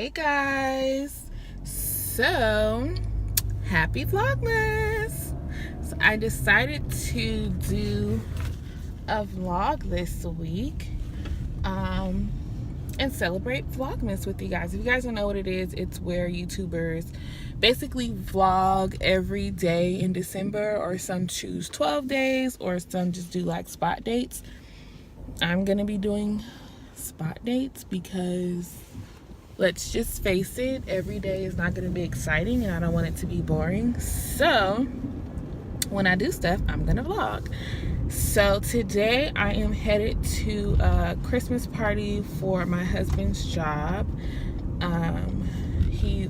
Hey guys, so happy Vlogmas. So I decided to do a vlog this week and celebrate Vlogmas with you guys. If you guys don't know what it is, it's where YouTubers basically vlog every day in December, or some choose 12 days or some just do like spot dates. I'm gonna be doing spot dates because let's just face it, every day is not going to be exciting and I don't want it to be boring. So when I do stuff, I'm going to vlog. So today I am headed to a Christmas party for my husband's job.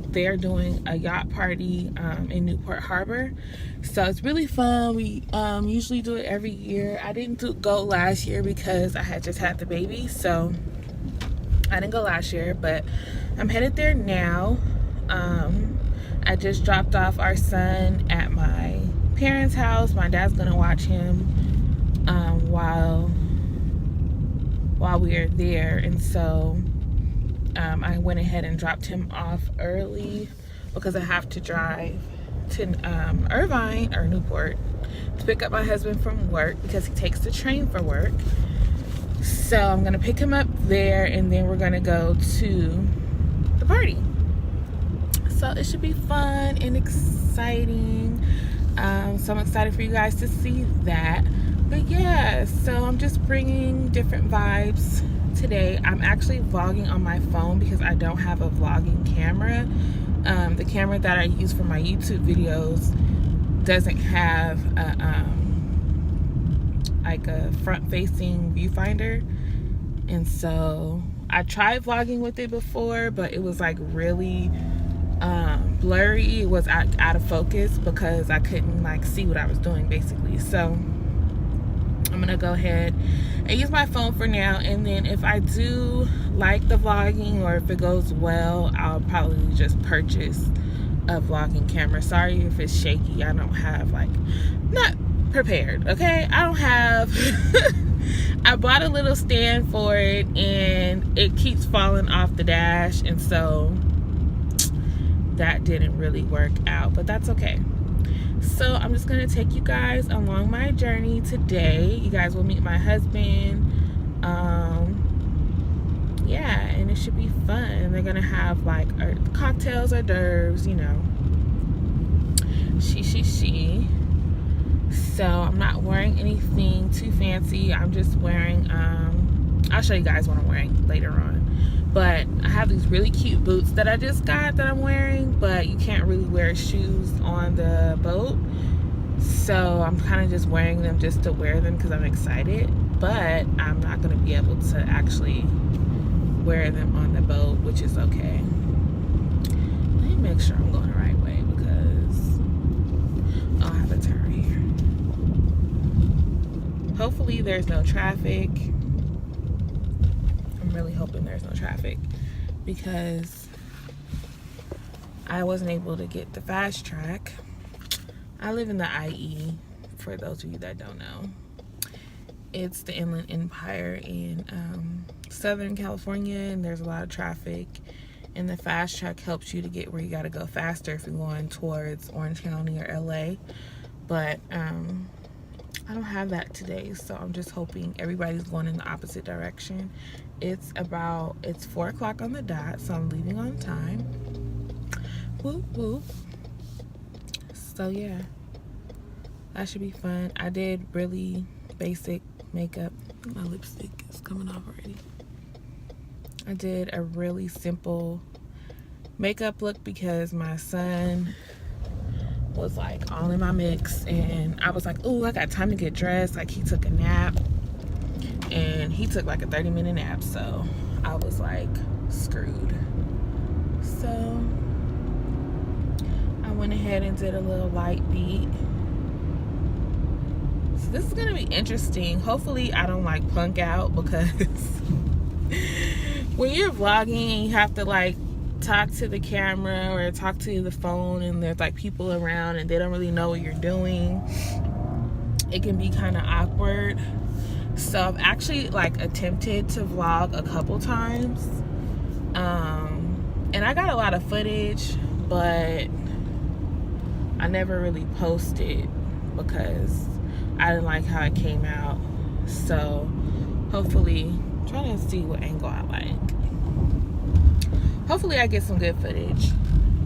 They're doing a yacht party in Newport Harbor. So it's really fun. We usually do it every year. I didn't go last year because I had just had the baby. So I didn't go last year, but I'm headed there now. I just dropped off our son at my parents' house. My dad's gonna watch him while we are there, and so I went ahead and dropped him off early because I have to drive to Irvine or Newport to pick up my husband from work because he takes the train for work. So I'm gonna pick him up there and then we're gonna go to the party. So it should be fun and exciting. So I'm excited for you guys to see that. But yeah, so I'm just bringing different vibes today. I'm actually vlogging on my phone because I don't have a vlogging camera. The camera that I use for my YouTube videos doesn't have like a front-facing viewfinder, and so I tried vlogging with it before, but it was like really blurry. It was out of focus because I couldn't like see what I was doing basically. So I'm gonna go ahead and use my phone for now, and then if I do like the vlogging or if it goes well, I'll probably just purchase a vlogging camera. Sorry if it's shaky. I don't have not prepared, okay? I don't have I bought a little stand for it and it keeps falling off the dash, and so that didn't really work out, but that's okay. So I'm just gonna take you guys along my journey today. You guys will meet my husband. Yeah, and it should be fun. They're gonna have like cocktails, hors d'oeuvres, you know. She. So I'm not wearing anything too fancy. I'm just wearing I'll show you guys what I'm wearing later on. But I have these really cute boots that I just got that I'm wearing, but you can't really wear shoes on the boat. So I'm kind of just wearing them just to wear them because I'm excited, but I'm not going to be able to actually wear them on the boat, which is okay. Let me make sure I'm going the right way because I'll have a turn here. Hopefully there's no traffic. I'm really hoping there's no traffic because I wasn't able to get the fast track. I live in the IE, for those of you that don't know. It's the Inland Empire in Southern California, and there's a lot of traffic, and the fast track helps you to get where you got to go faster if you're going towards Orange County or LA. But I don't have that today, so I'm just hoping everybody's going in the opposite direction. It's 4 o'clock on the dot, so I'm leaving on time. Whoop whoop. So yeah, that should be fun. I did really basic makeup. My lipstick is coming off already. I did a really simple makeup look because my son was like all in my mix, and I was like, oh, I got time to get dressed. Like, he took a nap, and he took like a 30-minute nap, so I was like screwed. So I went ahead and did a little light beat. So this is gonna be interesting. Hopefully I don't like plunk out, because when you're vlogging and you have to like talk to the camera or talk to the phone and there's like people around and they don't really know what you're doing, it can be kind of awkward. So I've actually like attempted to vlog a couple times, And I got a lot of footage, but I never really posted because I didn't like how it came out. So hopefully, I'm trying to see what angle I like. Hopefully I get some good footage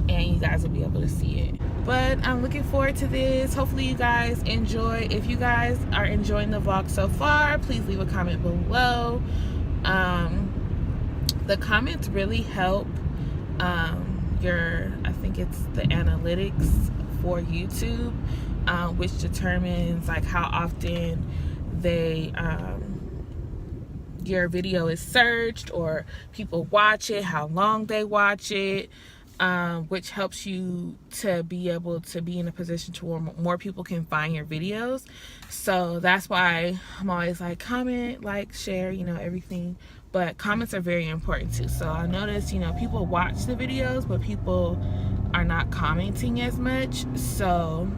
and you guys will be able to see it. But I'm looking forward to this. Hopefully you guys enjoy. If you guys are enjoying the vlog so far, please leave a comment below. The comments really help I think it's the analytics for YouTube, which determines like how often they your video is searched or people watch it, how long they watch it, which helps you to be able to be in a position to where more people can find your videos. So that's why I'm always like, comment, like, share, you know, everything. But comments are very important too. So I noticed, you know, people watch the videos, but people are not commenting as much. So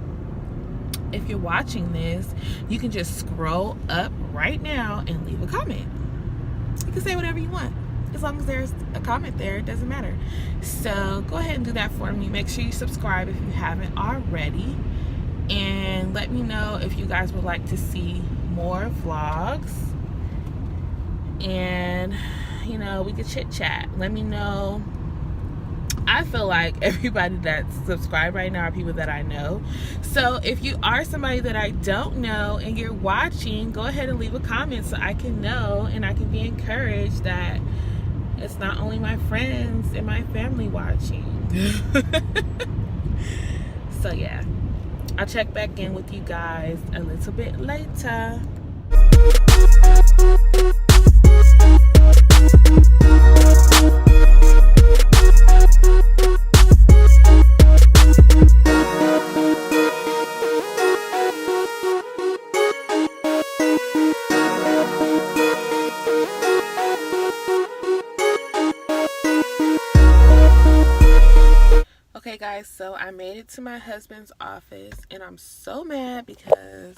if you're watching this, you can just scroll up right now and leave a comment. You can say whatever you want. As long as there's a comment there, it doesn't matter. So go ahead and do that for me. Make sure you subscribe if you haven't already. And let me know if you guys would like to see more vlogs. And, you know, we could chit chat. Let me know. I feel like everybody that's subscribed right now are people that I know. So if you are somebody that I don't know and you're watching, go ahead and leave a comment so I can know and I can be encouraged that it's not only my friends and my family watching. So yeah, I'll check back in with you guys a little bit later. Okay guys, so I made it to my husband's office and I'm so mad because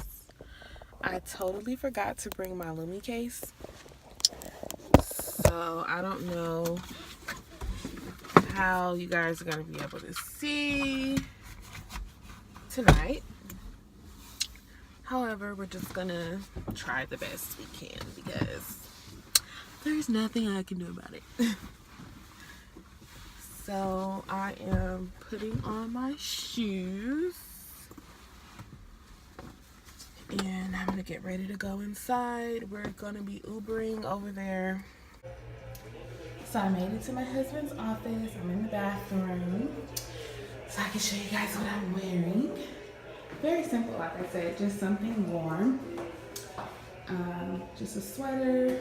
I totally forgot to bring my Lumi case. So I don't know how you guys are going to be able to see tonight. However, we're just going to try the best we can because there's nothing I can do about it. So I am putting on my shoes and I'm gonna get ready to go inside. We're gonna be Ubering over there. So I made it to my husband's office. I'm in the bathroom so I can show you guys what I'm wearing. Very simple, like I said, just something warm. Just a sweater,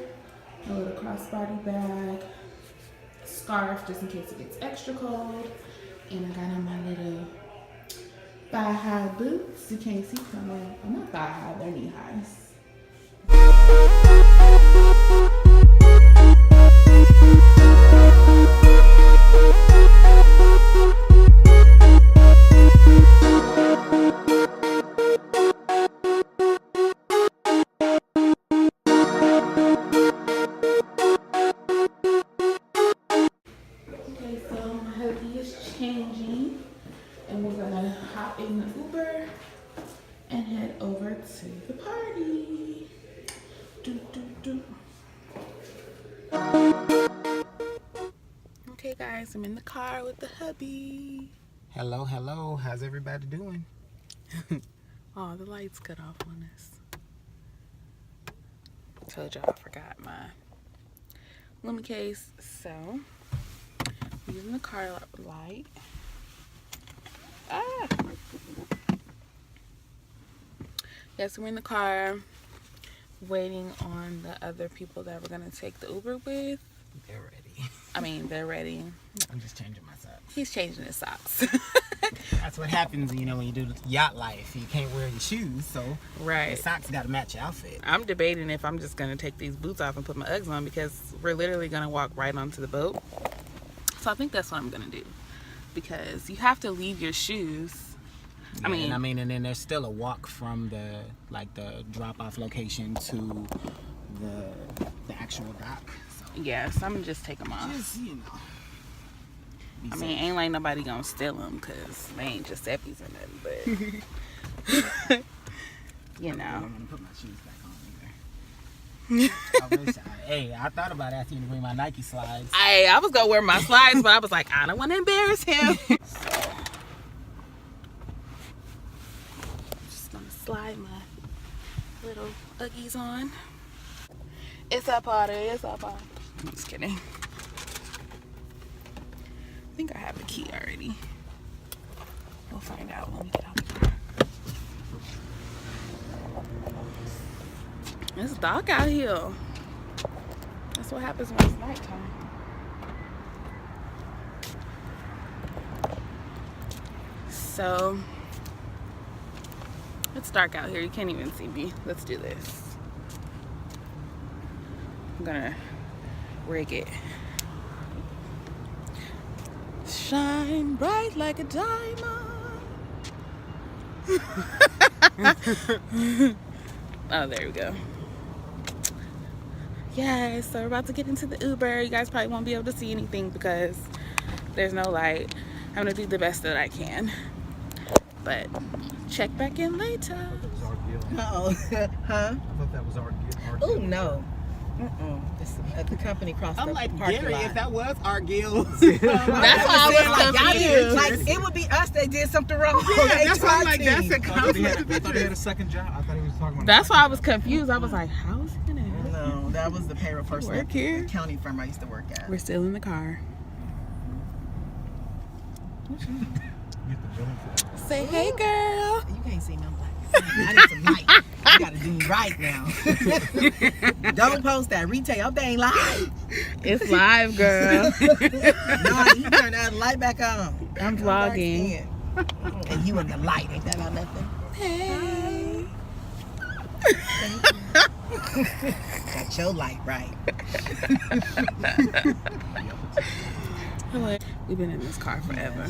a little crossbody bag, scarf just in case it gets extra cold, and I got on my little thigh-high boots. You can't see coming. I'm not thigh-high, they're knee-highs. Changing, and we're gonna hop in the Uber and head over to the party. Okay guys, I'm in the car with the hubby. Hello, hello. How's everybody doing? Oh, the lights cut off on us. Told y'all I forgot my Lumi case, so using the car light. Yes, we're in the car waiting on the other people that we're gonna take the Uber with. They're ready. I mean, they're ready. I'm just changing my socks. He's changing his socks. That's what happens, you know, when you do yacht life. You can't wear your shoes, so right. The socks got to match your outfit. I'm debating if I'm just gonna take these boots off and put my Uggs on because we're literally gonna walk right onto the boat. So I think that's what I'm gonna do because you have to leave your shoes. Yeah, and then there's still a walk from the drop-off location to the actual dock. So yes, I'm gonna just take them off. just, you know. I mean, ain't like nobody gonna steal them because they ain't Giuseppe's or nothing, but you know. I don't want to put my shoes back on either. I thought about asking you to bring my Nike slides. I was gonna wear my slides, but I was like, I don't want to embarrass him. So, I'm just gonna slide my little Uggies on. It's a party, it's a party. I'm just kidding. I think I have the key already. We'll find out when we get out the car. It's dark out here. That's what happens when it's nighttime. So, it's dark out here. You can't even see me. Let's do this. I'm gonna rig it. Shine bright like a diamond. Oh, there we go. Yes, so we're about to get into the Uber. You guys probably won't be able to see anything because there's no light. I'm gonna do the best that I can. But check back in later. Uh-oh. Huh? I thought that was our Oh, no. It's the company crossed I'm the like, parking Gary, lot. if that was our guild. That's why I was confused. Like, it would be us that did something wrong. Yeah, They that's why I'm like, tried to. that's a I thought he conflict. had a second job. I thought he was talking about. That's why I was confused. I was like, how is he gonna have? No, that was the payroll person Work at here? the accounting firm I used to work at. We're still in the car. Get the billing for that. Say hey, girl. You can't see me. I'm black. I need some light. You gotta do me right now. Don't post that. Retail. They ain't live. It's live, girl. No, you turn that light back on. I'm vlogging. And you in the light. Ain't that about nothing? Hey. Got your light right. We've been in this car forever.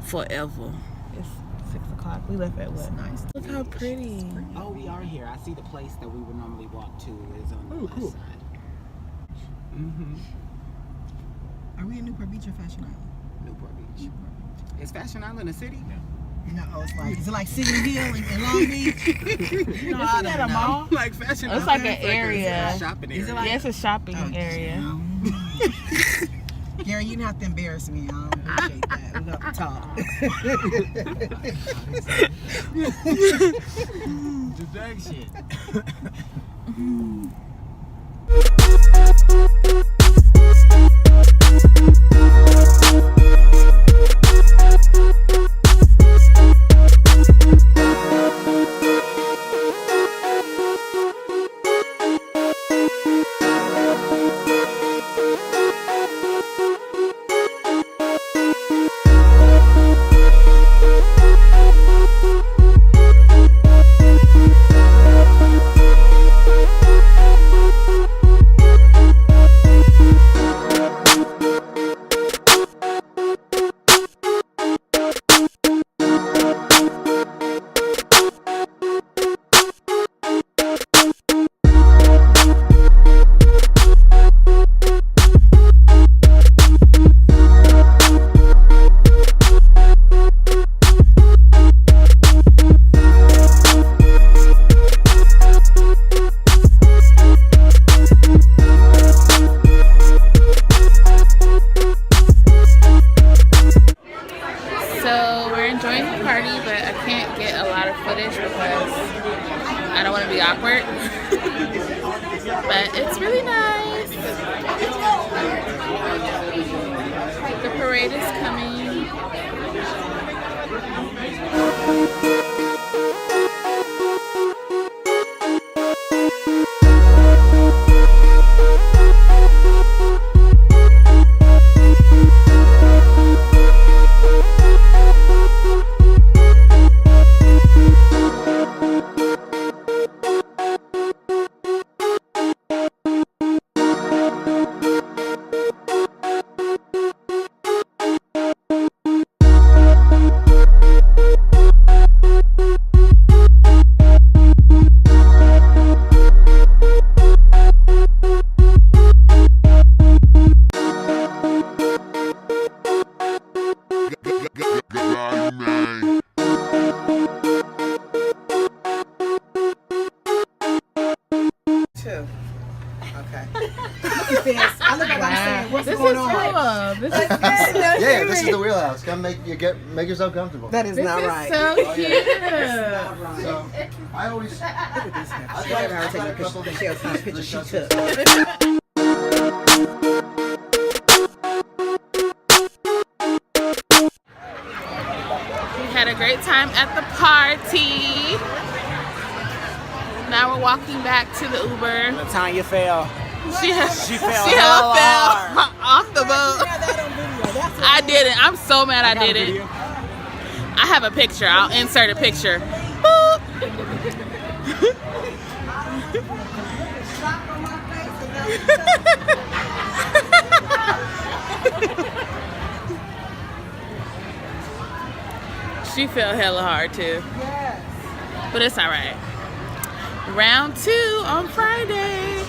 Forever. It's 6 o'clock. We left at what? Nice. Look how pretty. Oh, we are here. I see the place that we would normally walk to is on the left side. Are we in Newport Beach or Fashion Island? Newport Beach. Is Fashion Island a city? No, it's like, is it like City Hill in Long Beach? You know, I Isn't don't that a know. mall? Like Fashion It's Island? like an area. It's a shopping area. Is it like- Yeah, it's a shopping Oh, area. Gary, you didn't have to embarrass me. I don't appreciate that. We got to talk. The drag shit. awkward. But it's really nice. The parade is coming. too. Okay. Look at this. I look like I'm saying, what's This going is on? cool. This is Yeah, this is the wheelhouse. Come make yourself comfortable. That is not right. so cute. Not right. So I always Look at this now. She never ever taken a picture. The shell size picture she took. We had a great time at the party. Now we're walking back to the Uber. Latanya fell. She fell hella fell hard. off the boat. I didn't. I'm so mad I got a didn't. video. I have a picture. I'll insert a picture. Boop. She fell hella hard too. Yes. But it's alright. Round 2 on Friday.